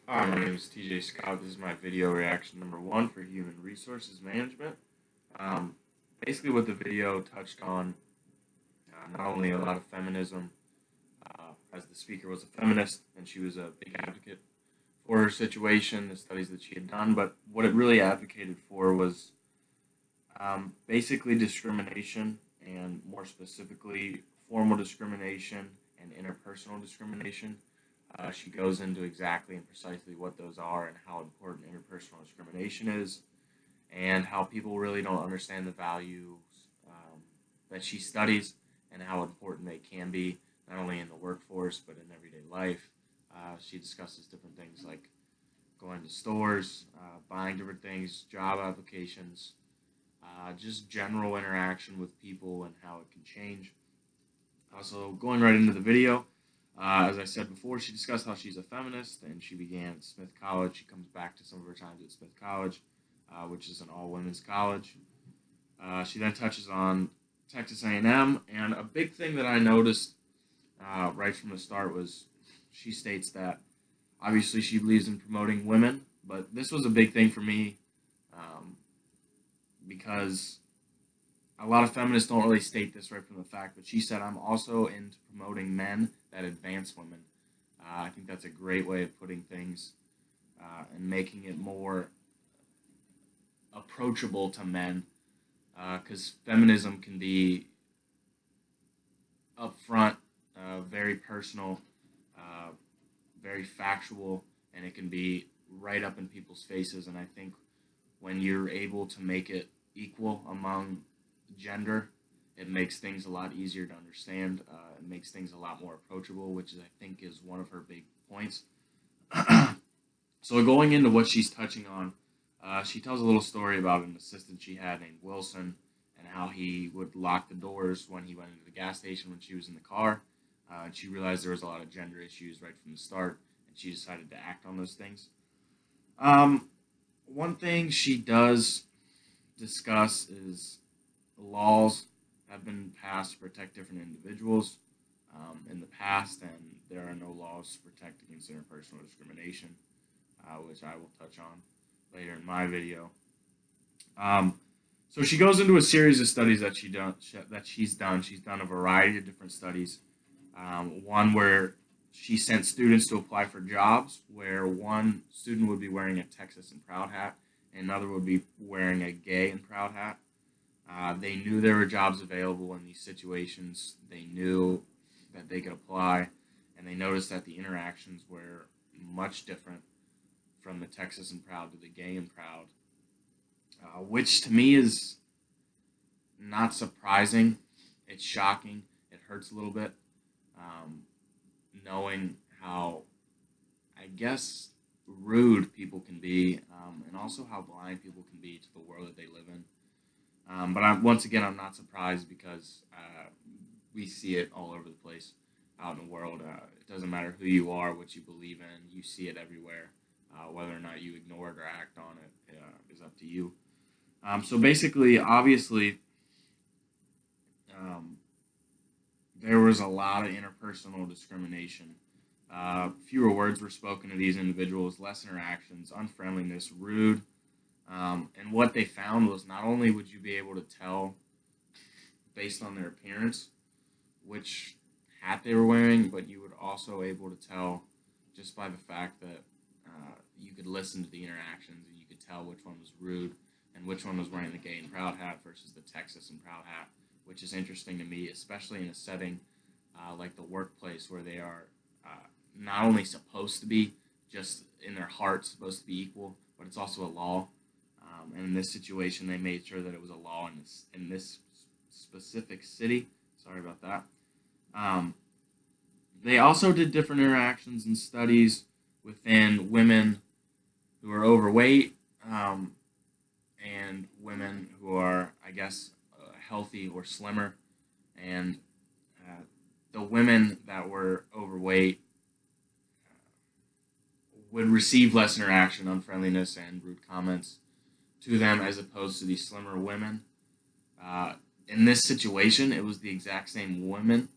Hi, my name is TJ Scott. This is my video reaction number one for human resources management. Um, Basically, what the video touched on, not only a lot of feminism, as the speaker was a feminist and she was a big advocate for her situation, the studies that she had done, but what it really advocated for was basically discrimination, and more specifically, formal discrimination and interpersonal discrimination. She goes into exactly and precisely what those are and how important interpersonal discrimination is, and how people really don't understand the values that she studies and how important they can be, not only in the workforce but in everyday life. She discusses different things like going to stores, buying different things, job applications, just general interaction with people and how it can change. So going right into the video, as I said before, she discussed how she's a feminist and she began at Smith College. She comes back to some of her times at Smith College, which is an all-women's college. She then touches on Texas A&M, and a big thing that I noticed right from the start was she states that obviously she believes in promoting women, but this was a big thing for me um, because a lot of feminists don't really state this right from the fact, but she said, I'm also into promoting men that advance women. I think that's a great way of putting things and making it more approachable to men because feminism can be upfront, very personal, uh, very factual, and it can be right up in people's faces. And I think when you're able to make it equal among gender, it makes things a lot easier to understand. It makes things a lot more approachable, which I think is one of her big points. So going into what she's touching on, she tells a little story about an assistant she had named Wilson and how he would lock the doors when he went into the gas station when she was in the car. And she realized there was a lot of gender issues right from the start, and she decided to act on those things. Um, One thing she does discuss is laws have been passed to protect different individuals in the past, and there are no laws to protect against interpersonal discrimination, which I will touch on later in my video. Um, so she goes into a series of studies that she's done. She's done a variety of different studies. One where she sent students to apply for jobs, where one student would be wearing a Texas and Proud hat, and another would be wearing a Gay and Proud hat. They knew there were jobs available in these situations. They knew that they could apply, and they noticed that the interactions were much different from the Texas and Proud to the Gay and Proud, which to me is not surprising. It's shocking. It hurts a little bit, um, knowing how, I guess, rude people can be, and also how blind people can be to the world that they live in. Once again, I'm not surprised because we see it all over the place out in the world. It doesn't matter who you are, what you believe in, you see it everywhere. Whether or not you ignore it or act on it is up to you. So basically, obviously, um, there was a lot of interpersonal discrimination. Fewer words were spoken to these individuals, less interactions, unfriendliness, rude. And what they found was not only would you be able to tell based on their appearance which hat they were wearing, but you would also able to tell just by the fact that you could listen to the interactions and you could tell which one was rude and which one was wearing the Gay and Proud hat versus the Texas and Proud hat, which is interesting to me, especially in a setting like the workplace where they are not only supposed to be just in their heart supposed to be equal, but it's also a law. And in this situation, they made sure that it was a law in this specific city. Sorry about that. Um, they also did different interactions and studies within women who are overweight and women who are, I guess, healthy or slimmer. And the women that were overweight would receive less interaction, unfriendliness, and rude comments to them as opposed to the slimmer women. Uh, in this situation, it was the exact same woman.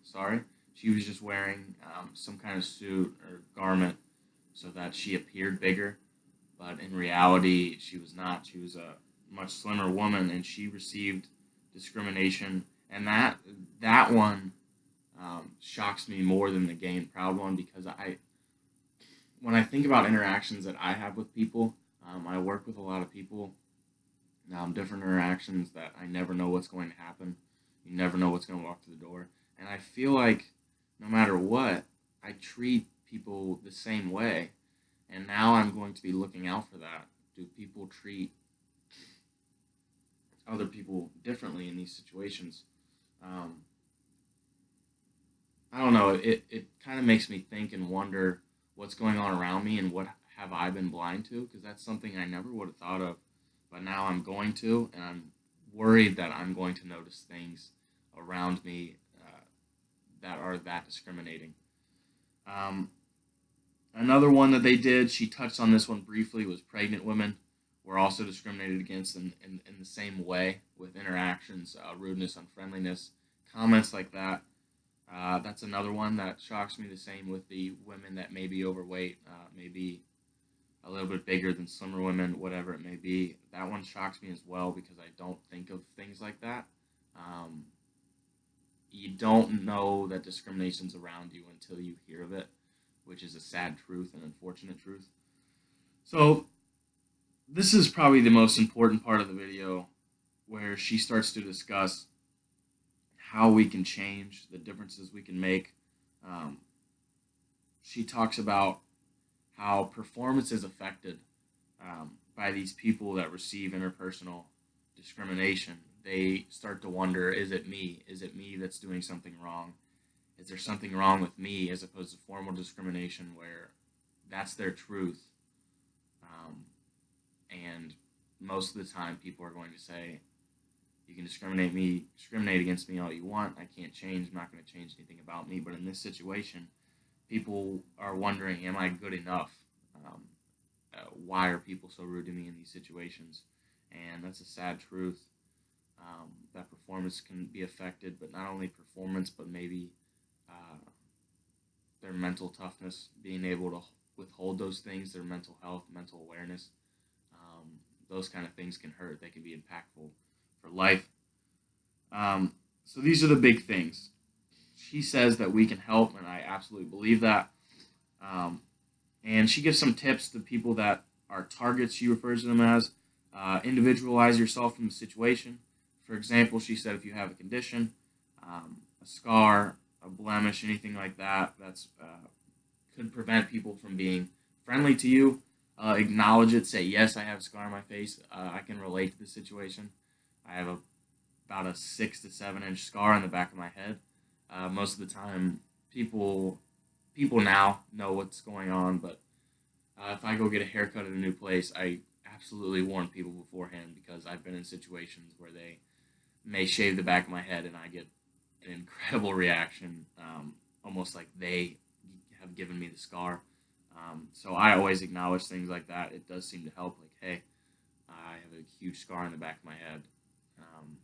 Sorry, she was just wearing some kind of suit or garment, so that she appeared bigger, but in reality, she was not. She was a much slimmer woman, and she received discrimination. And that one shocks me more than the gay and proud one, because when I think about interactions that I have with people, I work with a lot of people, different interactions that I never know what's going to happen. You never know what's going to walk through the door. And I feel like no matter what, I treat people the same way. And now I'm going to be looking out for that. Do people treat other people differently in these situations? Um, I don't know. It kind of makes me think and wonder what's going on around me and what have I been blind to, because that's something I never would have thought of, but now I'm going to, and I'm worried that I'm going to notice things around me that are that discriminating. Um, Another one that they did, she touched on this one briefly, was pregnant women were also discriminated against in the same way, with interactions, rudeness, unfriendliness, comments like that. That's another one that shocks me. The same with the women that may be overweight, maybe a little bit bigger than slimmer women, whatever it may be. That one shocks me as well, because I don't think of things like that. Um, you don't know that discrimination's around you until you hear of it, which is a sad truth and unfortunate truth. So this is probably the most important part of the video, where she starts to discuss how we can change, the differences we can make. Um, she talks about how performance is affected by these people that receive interpersonal discrimination. They start to wonder, is it me? Is it me that's doing something wrong? Is there something wrong with me, as opposed to formal discrimination where that's their truth? Um, and most of the time, people are going to say, you can discriminate against me all you want. I can't change. I'm not going to change anything about me. But in this situation, people are wondering, am I good enough? Why are people so rude to me in these situations? And that's a sad truth. That performance can be affected, but not only performance, but maybe uh, their mental toughness, being able to withhold those things, their mental health, mental awareness. Those kind of things can hurt. They can be impactful for life. So these are the big things. She says that we can help, and I absolutely believe that. Um, and she gives some tips to people that are targets. She refers to them as individualize yourself from the situation. For example, she said if you have a condition, a scar, a blemish, anything like that, that's could prevent people from being friendly to you. Acknowledge it. Say, yes, I have a scar on my face. I can relate to the situation. I have about a 6 to 7 inch scar on the back of my head. Most of the time, people now know what's going on, but if I go get a haircut at a new place, I absolutely warn people beforehand, because I've been in situations where they may shave the back of my head and I get an incredible reaction, almost like they have given me the scar. So I always acknowledge things like that. It does seem to help. Like, hey, I have a huge scar on the back of my head. Um,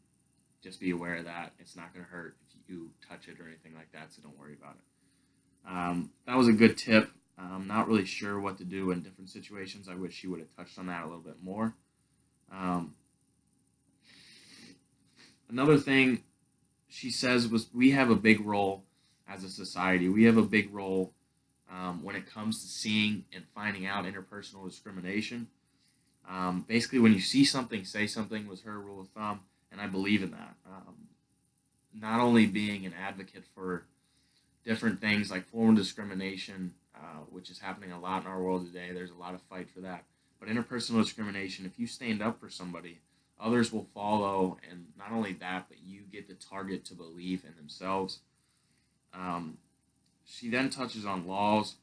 just be aware of that. It's not going to hurt if you touch it or anything like that, so don't worry about it. That was a good tip. I'm not really sure what to do in different situations. I wish she would have touched on that a little bit more. Um, Another thing she says was, we have a big role as a society. We have a big role when it comes to seeing and finding out interpersonal discrimination. Basically, when you see something, say something, was her rule of thumb, and I believe in that. Not only being an advocate for different things like formal discrimination, which is happening a lot in our world today. There's a lot of fight for that. But interpersonal discrimination, if you stand up for somebody, others will follow, and not only that, but you get the target to believe in themselves. Um, she then touches on laws.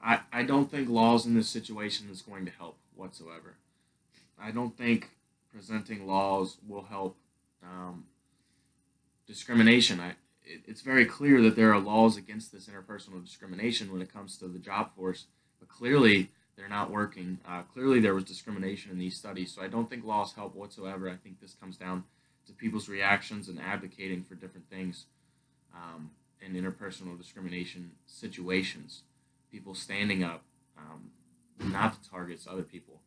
I don't think laws in this situation is going to help whatsoever. I don't think presenting laws will help discrimination. It's very clear that there are laws against this interpersonal discrimination when it comes to the job force, but clearly they're not working. Clearly there was discrimination in these studies, so I don't think laws help whatsoever. I think this comes down to people's reactions and advocating for different things in interpersonal discrimination situations. People standing up, not to target other people.